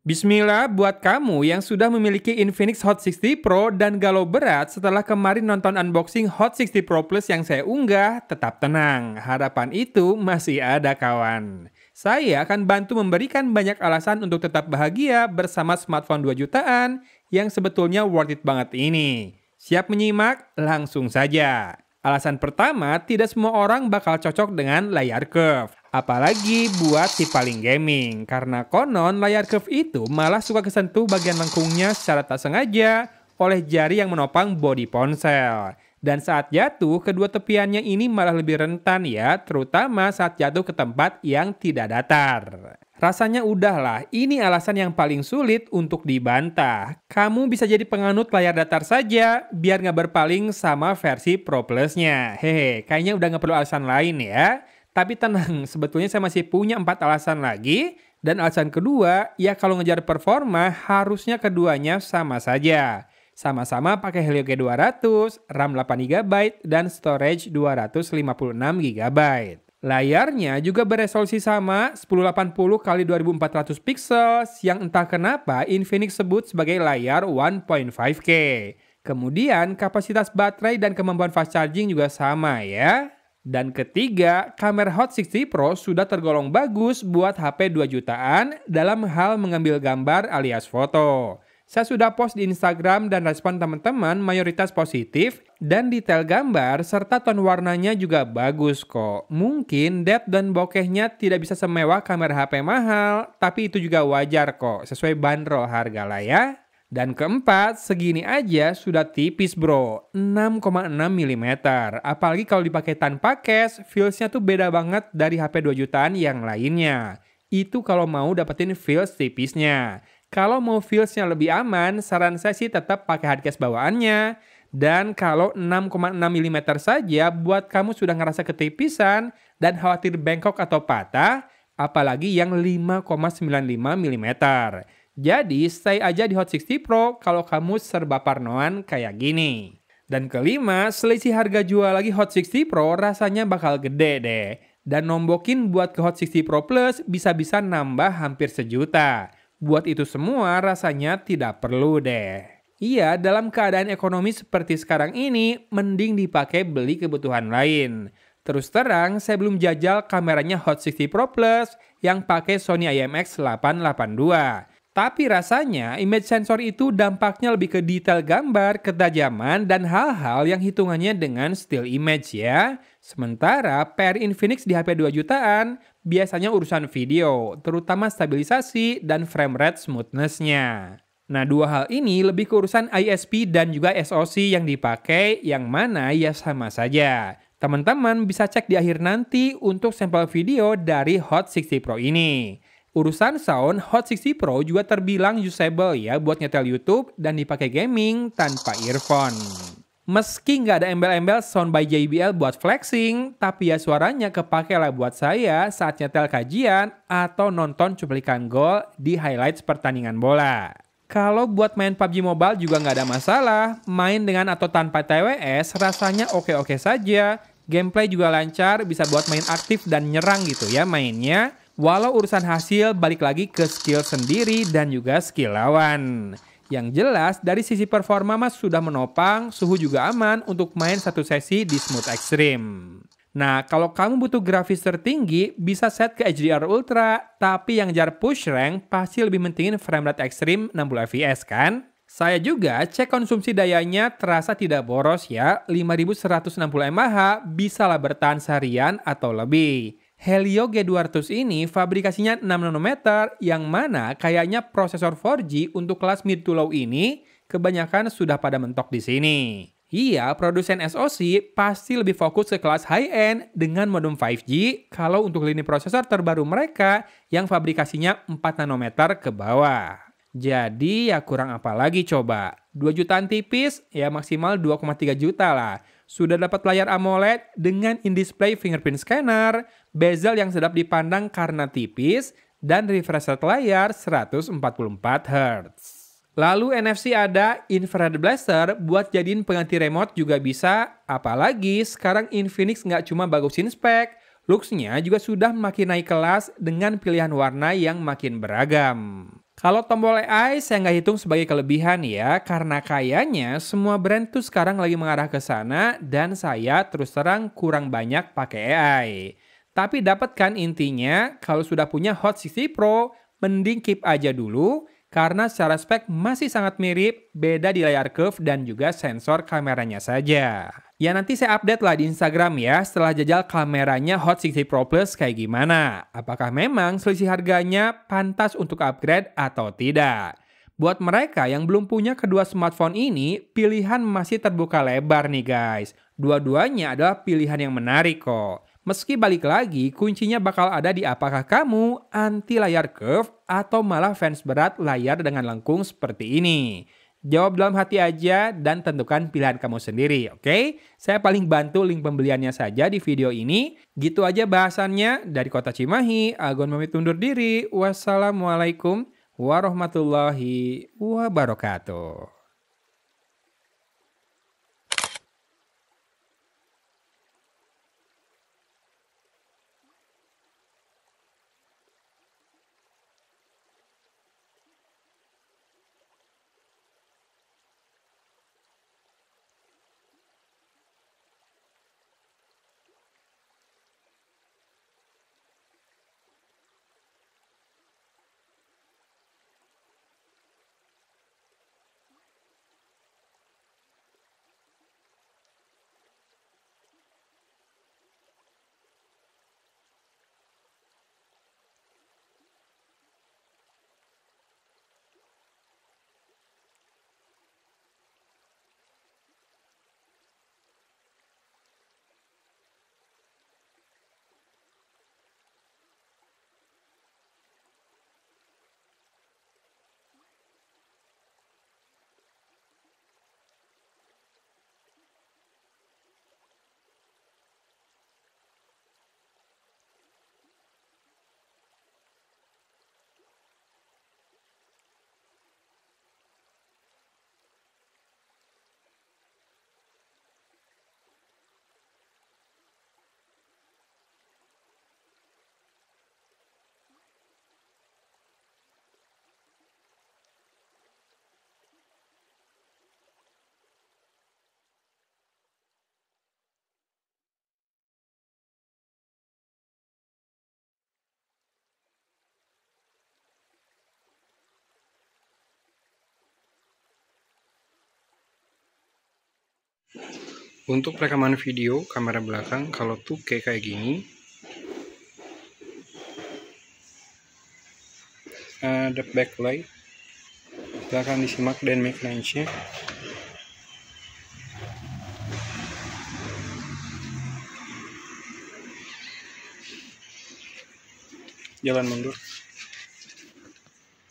Bismillah buat kamu yang sudah memiliki Infinix Hot 60 Pro dan galau berat setelah kemarin nonton unboxing Hot 60 Pro Plus yang saya unggah, tetap tenang, harapan itu masih ada kawan. Saya akan bantu memberikan banyak alasan untuk tetap bahagia bersama smartphone 2 jutaan yang sebetulnya worth it banget ini. Siap menyimak? Langsung saja. Alasan pertama, tidak semua orang bakal cocok dengan layar curve. Apalagi buat si paling gaming. Karena konon layar curve itu malah suka kesentuh bagian lengkungnya secara tak sengaja oleh jari yang menopang bodi ponsel. Dan saat jatuh, kedua tepiannya ini malah lebih rentan ya, terutama saat jatuh ke tempat yang tidak datar. Rasanya udahlah, ini alasan yang paling sulit untuk dibantah. Kamu bisa jadi penganut layar datar saja, biar nggak berpaling sama versi Pro Plus-nya. Hehe, kayaknya udah nggak perlu alasan lain ya. Tapi tenang, sebetulnya saya masih punya 4 alasan lagi. Dan alasan kedua, ya kalau ngejar performa, harusnya keduanya sama saja. Sama-sama pakai Helio G200, RAM 8GB, dan storage 256GB. Layarnya juga beresolusi sama 1080x2400 pixel yang entah kenapa Infinix sebut sebagai layar 1.5K. Kemudian kapasitas baterai dan kemampuan fast charging juga sama ya. Dan ketiga, kamera Hot 60 Pro sudah tergolong bagus buat HP 2 jutaan dalam hal mengambil gambar alias foto. Saya sudah post di Instagram dan respon teman-teman mayoritas positif dan detail gambar serta ton warnanya juga bagus kok. Mungkin depth dan bokehnya tidak bisa semewah kamera HP mahal, tapi itu juga wajar kok, sesuai bandrol harga lah ya. Dan keempat, segini aja sudah tipis bro, 6,6 mm. Apalagi kalau dipakai tanpa case, feelsnya tuh beda banget dari HP 2 jutaan yang lainnya. Itu kalau mau dapetin feels tipisnya. Kalau mau feelsnya lebih aman, saran saya sih tetap pakai hardcase bawaannya. Dan kalau 6,6 mm saja buat kamu sudah ngerasa ketipisan dan khawatir bengkok atau patah, apalagi yang 5,95 mm. Jadi stay aja di Hot 60 Pro kalau kamu serba parnoan kayak gini. Dan kelima, selisih harga jual lagi Hot 60 Pro rasanya bakal gede deh. Dan nombokin buat ke Hot 60 Pro Plus bisa-bisa nambah hampir sejuta. Buat itu semua rasanya tidak perlu deh. Iya, dalam keadaan ekonomi seperti sekarang ini, mending dipakai beli kebutuhan lain. Terus terang, saya belum jajal kameranya Hot 60 Pro Plus yang pakai Sony IMX882. Tapi rasanya image sensor itu dampaknya lebih ke detail gambar, ketajaman, dan hal-hal yang hitungannya dengan still image ya. Sementara PR Infinix di HP 2 jutaan biasanya urusan video, terutama stabilisasi dan frame rate smoothness-nya. Nah, dua hal ini lebih ke urusan ISP dan juga SoC yang dipakai, yang mana ya sama saja. Teman-teman bisa cek di akhir nanti untuk sampel video dari Hot 60 Pro ini. Urusan sound, Hot 60 Pro juga terbilang usable ya buat nyetel YouTube dan dipakai gaming tanpa earphone. Meski nggak ada embel-embel sound by JBL buat flexing, tapi ya suaranya kepake lah buat saya saat nyetel kajian atau nonton cuplikan gol di highlights pertandingan bola. Kalau buat main PUBG Mobile juga nggak ada masalah, main dengan atau tanpa TWS rasanya oke-oke saja. Gameplay juga lancar, bisa buat main aktif dan nyerang gitu ya mainnya. Walau urusan hasil balik lagi ke skill sendiri dan juga skill lawan. Yang jelas dari sisi performa mas sudah menopang, suhu juga aman untuk main satu sesi di Smooth Extreme. Nah, kalau kamu butuh grafis tertinggi, bisa set ke HDR Ultra, tapi yang jar push rank pasti lebih mentingin frame rate ekstrim 60 fps kan? Saya juga cek konsumsi dayanya terasa tidak boros ya, 5160 mAh bisalah bertahan seharian atau lebih. Helio G200 ini fabrikasinya 6 nanometer yang mana kayaknya prosesor 4G untuk kelas mid to low ini kebanyakan sudah pada mentok di sini. Iya, produsen SoC pasti lebih fokus ke kelas high-end dengan modem 5G kalau untuk lini prosesor terbaru mereka yang fabrikasinya 4 nanometer ke bawah. Jadi ya kurang apa lagi coba? 2 jutaan tipis ya maksimal 2,3 juta lah. Sudah dapat layar AMOLED dengan in-display fingerprint scanner, bezel yang sedap dipandang karena tipis, dan refresh rate layar 144 Hz. Lalu NFC ada, infrared blaster buat jadiin pengganti remote juga bisa, apalagi sekarang Infinix nggak cuma bagusin spek, looks-nya juga sudah makin naik kelas dengan pilihan warna yang makin beragam. Kalau tombol AI saya nggak hitung sebagai kelebihan ya, karena kayaknya semua brand tuh sekarang lagi mengarah ke sana dan saya terus terang kurang banyak pakai AI. Tapi dapat kan intinya, kalau sudah punya Hot 60 Pro, mending keep aja dulu, karena secara spek masih sangat mirip, beda di layar curve dan juga sensor kameranya saja. Ya nanti saya update lah di Instagram ya setelah jajal kameranya Hot 60 Pro Plus kayak gimana. Apakah memang selisih harganya pantas untuk upgrade atau tidak. Buat mereka yang belum punya kedua smartphone ini, pilihan masih terbuka lebar nih guys. Dua-duanya adalah pilihan yang menarik kok. Meski balik lagi, kuncinya bakal ada di apakah kamu anti layar curve atau malah fans berat layar dengan lengkung seperti ini. Jawab dalam hati aja dan tentukan pilihan kamu sendiri, oke? Saya paling bantu link pembeliannya saja di video ini. Gitu aja bahasannya dari Kota Cimahi. Agon pamit undur diri. Wassalamualaikum warahmatullahi wabarakatuh. Untuk rekaman video kamera belakang kalau 2K kayak gini, ada backlight, silahkan disimak dynamic range-nya. Jalan mundur,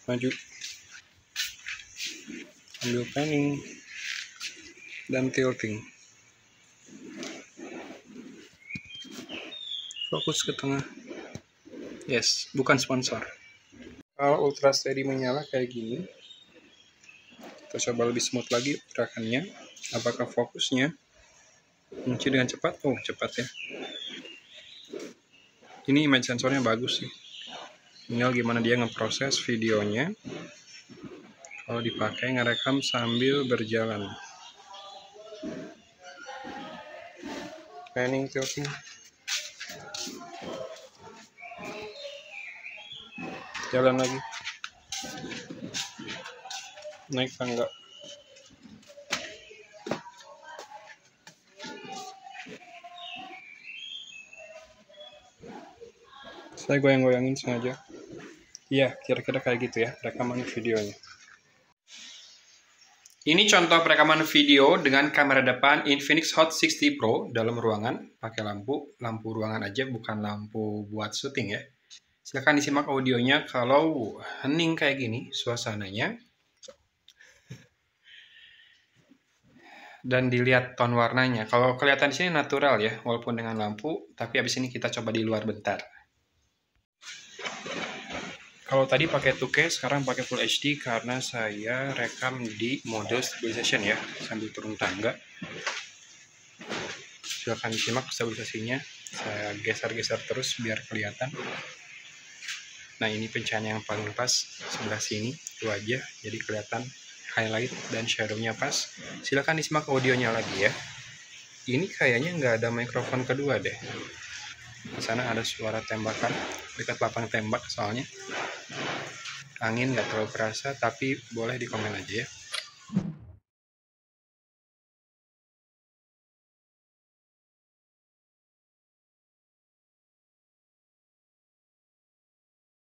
maju, ambil panning, dan tilting. Fokus ke tengah. Yes, bukan sponsor. Kalau ultra steady menyala kayak gini, kita coba lebih smooth lagi gerakannya. Apakah fokusnya kunci dengan cepat? Oh, cepat ya. Ini image sensornya bagus sih. Tinggal gimana dia ngeproses videonya. Kalau dipakai ngerekam sambil berjalan. Panning, tilting. Jalan lagi. Naik tangga. Saya goyang-goyangin sengaja. Iya, kira-kira kayak gitu ya rekaman videonya. Ini contoh perekaman video dengan kamera depan Infinix Hot 60 Pro dalam ruangan. Pakai lampu ruangan aja, bukan lampu buat syuting ya. Silahkan disimak audionya kalau hening kayak gini suasananya. Dan dilihat tone warnanya. Kalau kelihatan di sini natural ya, walaupun dengan lampu. Tapi abis ini kita coba di luar bentar. Kalau tadi pakai 2K, sekarang pakai Full HD karena saya rekam di mode stabilization ya, sambil turun tangga. Silahkan disimak stabilisasinya. Saya geser-geser terus biar kelihatan. Nah, ini pencahayaan yang paling pas sebelah sini, itu aja. Jadi kelihatan highlight dan shadow-nya pas. Silahkan disimak audionya lagi ya. Ini kayaknya nggak ada mikrofon kedua deh. Di sana ada suara tembakan dekat lapang tembak soalnya. Angin nggak terlalu kerasa, tapi boleh di komen aja ya.